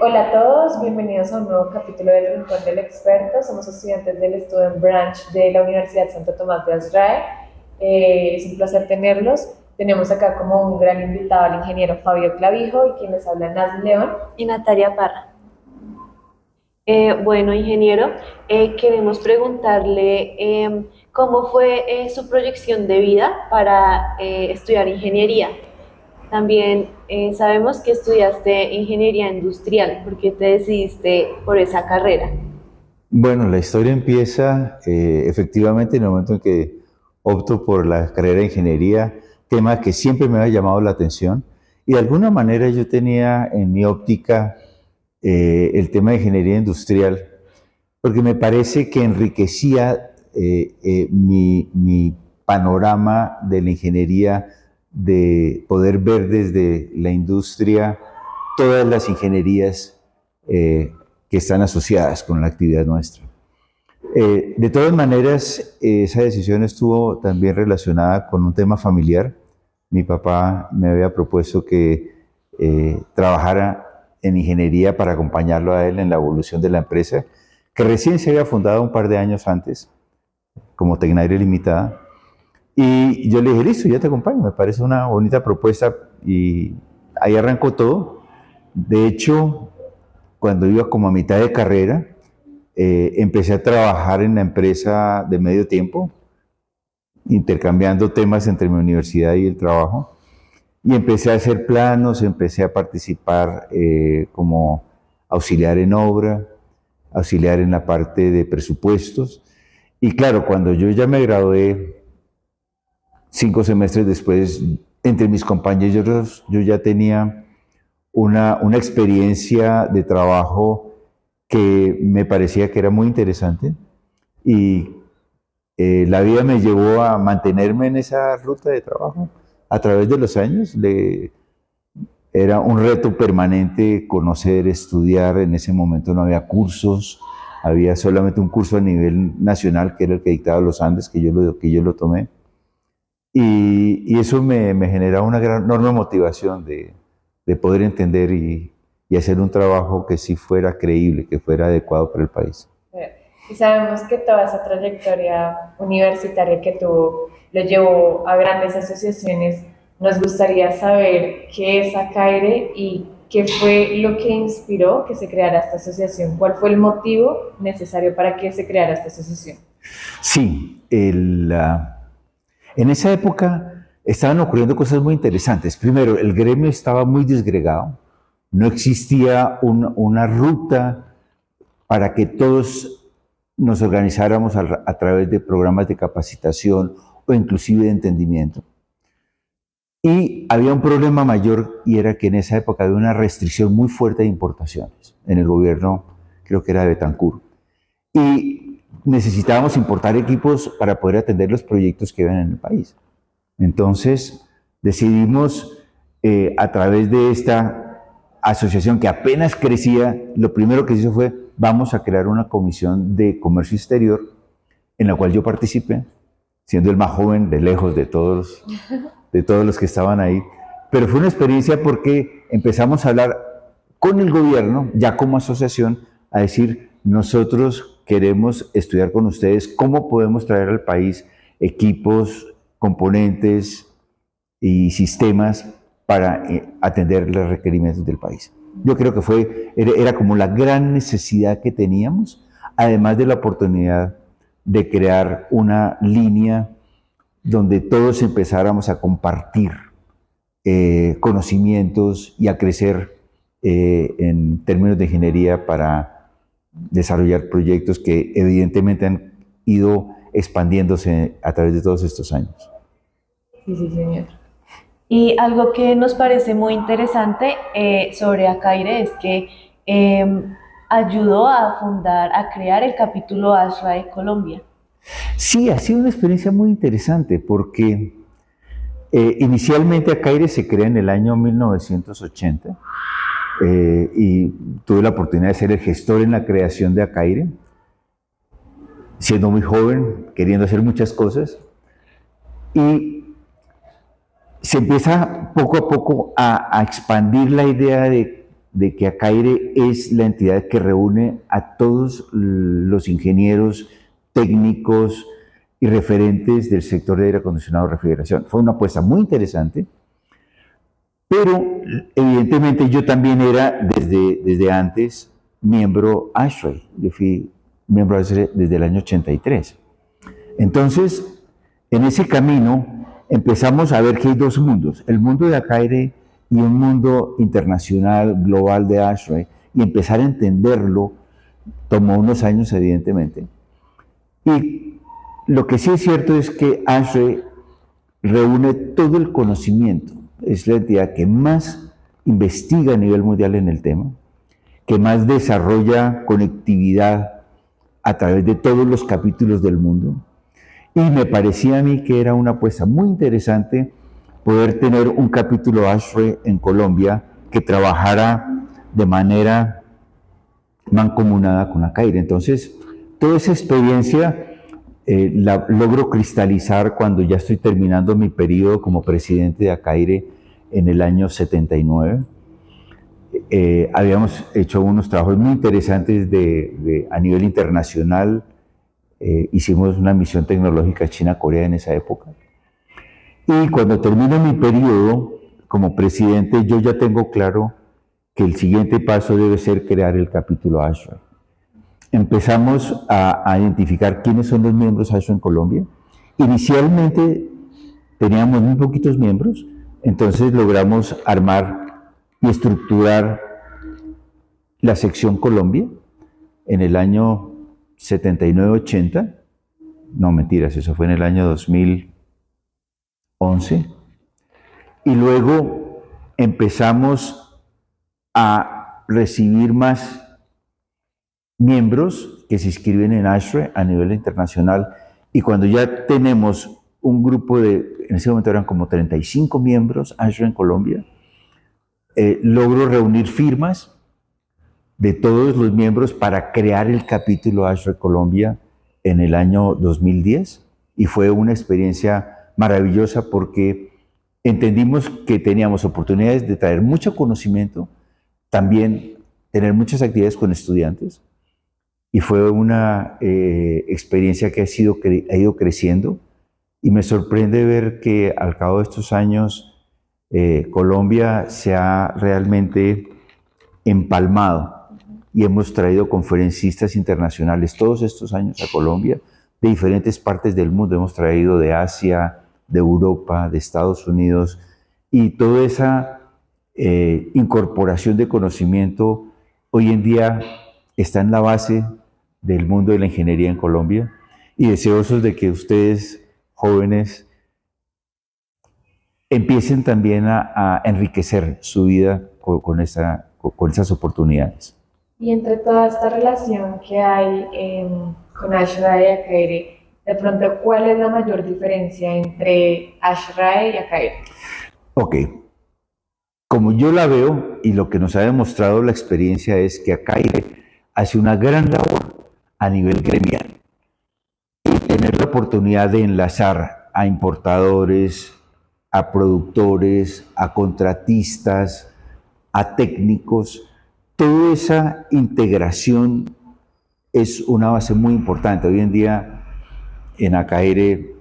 Hola a todos, bienvenidos a un nuevo capítulo del Rincón del Experto. Somos estudiantes del Student Branch de la Universidad Santo Tomás de Israel. Es un placer tenerlos. Tenemos acá como un gran invitado al ingeniero Fabio Clavijo y quien les habla Naz León. Y Natalia Parra. Bueno, ingeniero, queremos preguntarle cómo fue su proyección de vida para estudiar ingeniería. También sabemos que estudiaste ingeniería industrial. ¿Por qué te decidiste por esa carrera? Bueno, la historia empieza efectivamente en el momento en que opto por la carrera de ingeniería, tema que siempre me ha llamado la atención. Y de alguna manera yo tenía en mi óptica el tema de ingeniería industrial, porque me parece que enriquecía mi panorama de la ingeniería, de poder ver desde la industria todas las ingenierías que están asociadas con la actividad nuestra. De todas maneras, esa decisión estuvo también relacionada con un tema familiar. Mi papá me había propuesto que trabajara en ingeniería para acompañarlo a él en la evolución de la empresa, que recién se había fundado un par de años antes, como Tecnaire Limitada. Y yo le dije, listo, ya te acompaño, me parece una bonita propuesta y ahí arrancó todo. De hecho, cuando iba como a mitad de carrera, empecé a trabajar en la empresa de medio tiempo, intercambiando temas entre mi universidad y el trabajo. Y empecé a hacer planos, empecé a participar como auxiliar en obra, auxiliar en la parte de presupuestos. Y claro, cuando yo ya me gradué, 5 semestres después, entre mis compañeros, yo ya tenía una experiencia de trabajo que me parecía que era muy interesante y la vida me llevó a mantenerme en esa ruta de trabajo a través de los años. Era un reto permanente conocer, estudiar. En ese momento no había cursos, había solamente un curso a nivel nacional que era el que dictaba los Andes, que yo lo tomé. Y eso me generaba una enorme motivación de poder entender y hacer un trabajo que sí fuera creíble, que fuera adecuado para el país. Y sabemos que toda esa trayectoria universitaria que tuvo lo llevó a grandes asociaciones. Nos gustaría saber qué es ACAIRE y qué fue lo que inspiró que se creara esta asociación. ¿Cuál fue el motivo necesario para que se creara esta asociación? Sí, en esa época estaban ocurriendo cosas muy interesantes. Primero, el gremio estaba muy disgregado, no existía una ruta para que todos nos organizáramos a través de programas de capacitación o inclusive de entendimiento. Y había un problema mayor y era que en esa época había una restricción muy fuerte de importaciones en el gobierno, creo que era de Betancur. Y necesitábamos importar equipos para poder atender los proyectos que iban en el país. Entonces decidimos, a través de esta asociación que apenas crecía, lo primero que se hizo fue, vamos a crear una comisión de comercio exterior, en la cual yo participé, siendo el más joven de lejos de todos los que estaban ahí. Pero fue una experiencia porque empezamos a hablar con el gobierno, ya como asociación, a decir, nosotros queremos estudiar con ustedes cómo podemos traer al país equipos, componentes y sistemas para atender los requerimientos del país. Yo creo que era como la gran necesidad que teníamos, además de la oportunidad de crear una línea donde todos empezáramos a compartir conocimientos y a crecer en términos de ingeniería para desarrollar proyectos que evidentemente han ido expandiéndose a través de todos estos años. Sí, sí, señor. Y algo que nos parece muy interesante sobre Acaire es que ayudó a fundar, a crear el capítulo ASHRAE de Colombia. Sí, ha sido una experiencia muy interesante porque inicialmente Acaire se crea en el año 1980 y tuve la oportunidad de ser el gestor en la creación de Acaire, siendo muy joven, queriendo hacer muchas cosas, y se empieza poco a poco a expandir la idea de de que ACAIRE es la entidad que reúne a todos los ingenieros técnicos y referentes del sector de aire acondicionado y refrigeración. Fue una apuesta muy interesante, pero evidentemente yo también era desde antes miembro ASHRAE. Yo fui miembro ASHRAE desde el año 83. Entonces, en ese camino empezamos a ver que hay dos mundos, el mundo de ACAIRE y un mundo internacional, global de ASHRAE, y empezar a entenderlo tomó unos años, evidentemente. Y lo que sí es cierto es que ASHRAE reúne todo el conocimiento, es la entidad que más investiga a nivel mundial en el tema, que más desarrolla conectividad a través de todos los capítulos del mundo. Y me parecía a mí que era una apuesta muy interesante poder tener un capítulo ASHRAE en Colombia que trabajara de manera mancomunada con ACAIRE. Entonces, toda esa experiencia la logro cristalizar cuando ya estoy terminando mi periodo como presidente de ACAIRE en el año 79. Habíamos hecho unos trabajos muy interesantes a nivel internacional. Hicimos una misión tecnológica China-Corea en esa época. Y cuando termino mi periodo como presidente, yo ya tengo claro que el siguiente paso debe ser crear el capítulo ASHRAE. Empezamos a identificar quiénes son los miembros ASHRAE en Colombia. Inicialmente teníamos muy poquitos miembros, entonces logramos armar y estructurar la sección Colombia en el año 79-80. No, mentiras, eso fue en el año 2011. Y luego empezamos a recibir más miembros que se inscriben en ASHRAE a nivel internacional, y cuando ya tenemos un grupo en ese momento eran como 35 miembros ASHRAE en Colombia, logro reunir firmas de todos los miembros para crear el capítulo ASHRAE Colombia en el año 2010, y fue una experiencia maravillosa porque entendimos que teníamos oportunidades de traer mucho conocimiento, también tener muchas actividades con estudiantes, y fue una experiencia que ha ido creciendo, y me sorprende ver que al cabo de estos años Colombia se ha realmente empalmado y hemos traído conferencistas internacionales todos estos años a Colombia de diferentes partes del mundo. Hemos traído de Asia, de Europa, de Estados Unidos, y toda esa incorporación de conocimiento hoy en día está en la base del mundo de la ingeniería en Colombia, y deseosos de que ustedes, jóvenes, empiecen también a enriquecer su vida con esas oportunidades. Y entre toda esta relación que hay con ASHRAE y ACAIRE, de pronto, ¿cuál es la mayor diferencia entre ASHRAE y ACAIRE? Ok. Como yo la veo, y lo que nos ha demostrado la experiencia, es que ACAIRE hace una gran labor a nivel gremial. Y tener la oportunidad de enlazar a importadores, a productores, a contratistas, a técnicos, toda esa integración es una base muy importante. Hoy en día en ACAIRE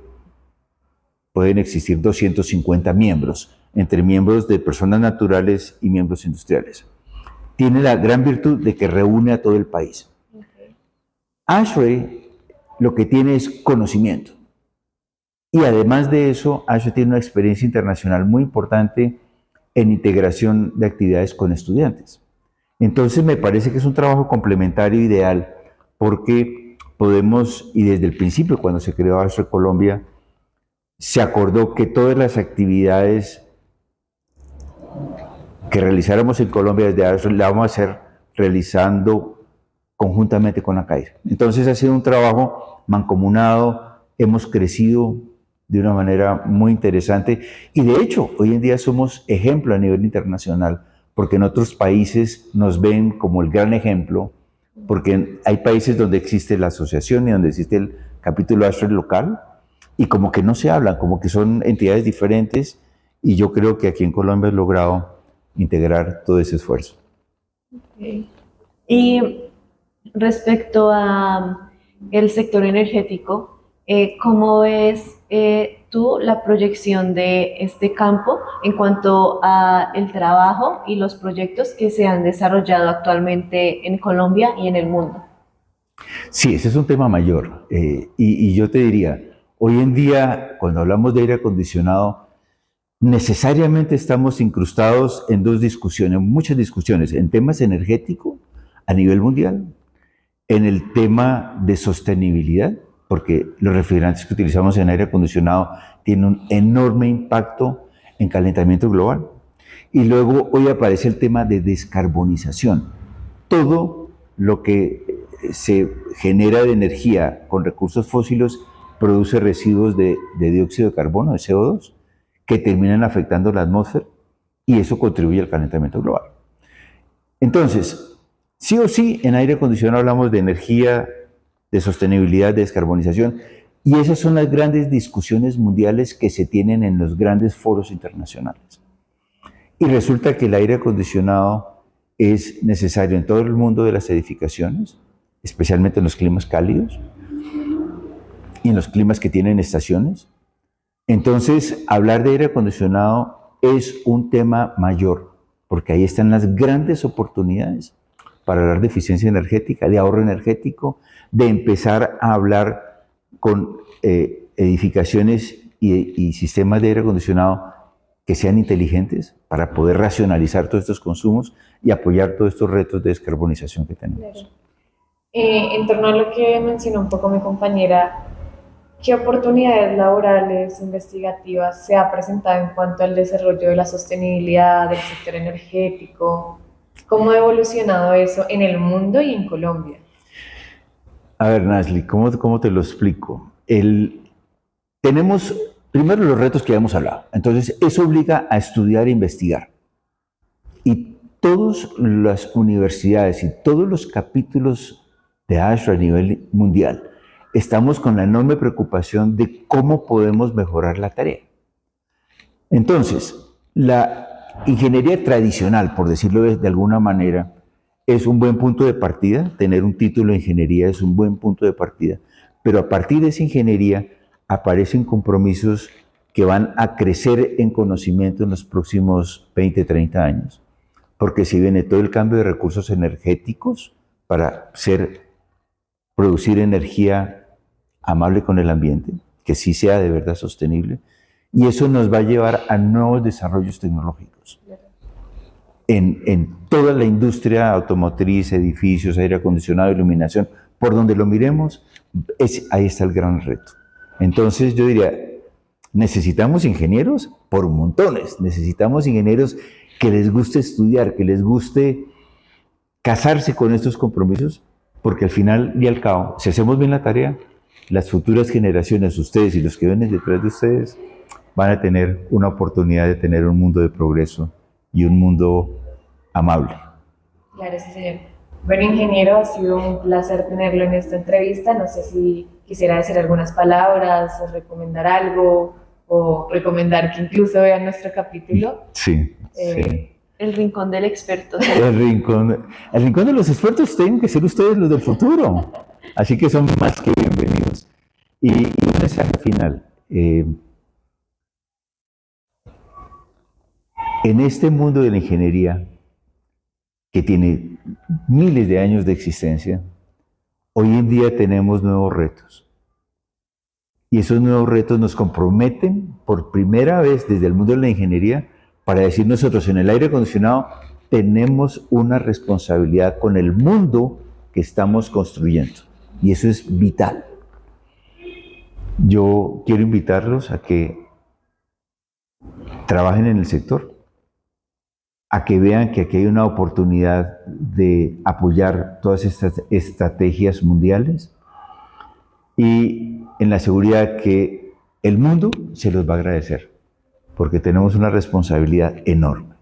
pueden existir 250 miembros, entre miembros de personas naturales y miembros industriales. Tiene la gran virtud de que reúne a todo el país. ASHRAE lo que tiene es conocimiento. Y además de eso, ASHRAE tiene una experiencia internacional muy importante en integración de actividades con estudiantes. Entonces me parece que es un trabajo complementario ideal, porque podemos, y desde el principio cuando se creó ASHRAE Colombia, se acordó que todas las actividades que realizáramos en Colombia desde ASHRAE las vamos a hacer realizando conjuntamente con ACAIRE. Entonces ha sido un trabajo mancomunado, hemos crecido de una manera muy interesante, y de hecho hoy en día somos ejemplo a nivel internacional, porque en otros países nos ven como el gran ejemplo, porque hay países donde existe la asociación y donde existe el capítulo ASHRAE local, y como que no se hablan, como que son entidades diferentes, y yo creo que aquí en Colombia he logrado integrar todo ese esfuerzo. Ok. Y respecto a el sector energético, ¿cómo ves tú la proyección de este campo en cuanto a el trabajo y los proyectos que se han desarrollado actualmente en Colombia y en el mundo? Sí, ese es un tema mayor. Y yo te diría, hoy en día, cuando hablamos de aire acondicionado, necesariamente estamos incrustados en dos discusiones, muchas discusiones, en temas energéticos a nivel mundial, en el tema de sostenibilidad, porque los refrigerantes que utilizamos en aire acondicionado tienen un enorme impacto en calentamiento global. Y luego hoy aparece el tema de descarbonización. Todo lo que se genera de energía con recursos fósiles produce residuos de dióxido de carbono, de CO2, que terminan afectando la atmósfera y eso contribuye al calentamiento global. Entonces, sí o sí, en aire acondicionado hablamos de energía, de sostenibilidad, de descarbonización, y esas son las grandes discusiones mundiales que se tienen en los grandes foros internacionales. Y resulta que el aire acondicionado es necesario en todo el mundo de las edificaciones, especialmente en los climas cálidos y en los climas que tienen estaciones. Entonces, hablar de aire acondicionado es un tema mayor, porque ahí están las grandes oportunidades para hablar de eficiencia energética, de ahorro energético, de empezar a hablar con edificaciones y sistemas de aire acondicionado que sean inteligentes para poder racionalizar todos estos consumos y apoyar todos estos retos de descarbonización que tenemos. Claro. En torno a lo que mencionó un poco mi compañera, ¿qué oportunidades laborales investigativas se ha presentado en cuanto al desarrollo de la sostenibilidad del sector energético? ¿Cómo ha evolucionado eso en el mundo y en Colombia? A ver, Nasli, ¿cómo te lo explico? Tenemos primero los retos que habíamos hablado. Entonces, eso obliga a estudiar e investigar. Y todas las universidades y todos los capítulos de ASHRAE a nivel mundial estamos con la enorme preocupación de cómo podemos mejorar la tarea. Entonces, la ingeniería tradicional, por decirlo de alguna manera, es un buen punto de partida. Tener un título de ingeniería es un buen punto de partida. Pero a partir de esa ingeniería aparecen compromisos que van a crecer en conocimiento en los próximos 20, 30 años. Porque si viene todo el cambio de recursos energéticos para producir energía amable con el ambiente, que sí sea de verdad sostenible, y eso nos va a llevar a nuevos desarrollos tecnológicos. En toda la industria automotriz, edificios, aire acondicionado, iluminación, por donde lo miremos, ahí está el gran reto. Entonces yo diría, necesitamos ingenieros por montones, necesitamos ingenieros que les guste estudiar, que les guste casarse con estos compromisos, porque al final y al cabo, si hacemos bien la tarea, las futuras generaciones, ustedes y los que vienen detrás de ustedes, van a tener una oportunidad de tener un mundo de progreso y un mundo amable. Claro, sí, señor. Bueno, ingeniero, ha sido un placer tenerlo en esta entrevista. No sé si quisiera decir algunas palabras, recomendar algo o recomendar que incluso vean nuestro capítulo. Sí, sí. El rincón del experto. El rincón de los expertos tienen que ser ustedes los del futuro. Así que son más que bienvenidos. Y un mensaje final. En este mundo de la ingeniería, que tiene miles de años de existencia, hoy en día tenemos nuevos retos. Y esos nuevos retos nos comprometen por primera vez desde el mundo de la ingeniería para decir nosotros en el aire acondicionado tenemos una responsabilidad con el mundo que estamos construyendo. Y eso es vital. Yo quiero invitarlos a que trabajen en el sector, a que vean que aquí hay una oportunidad de apoyar todas estas estrategias mundiales y en la seguridad que el mundo se los va a agradecer, porque tenemos una responsabilidad enorme.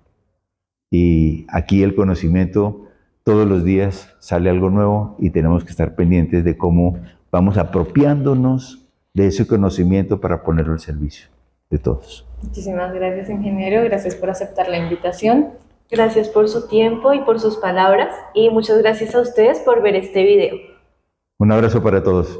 Y aquí el conocimiento, todos los días sale algo nuevo y tenemos que estar pendientes de cómo vamos apropiándonos de ese conocimiento para ponerlo al servicio de todos. Muchísimas gracias, ingeniero. Gracias por aceptar la invitación. Gracias por su tiempo y por sus palabras y muchas gracias a ustedes por ver este video. Un abrazo para todos.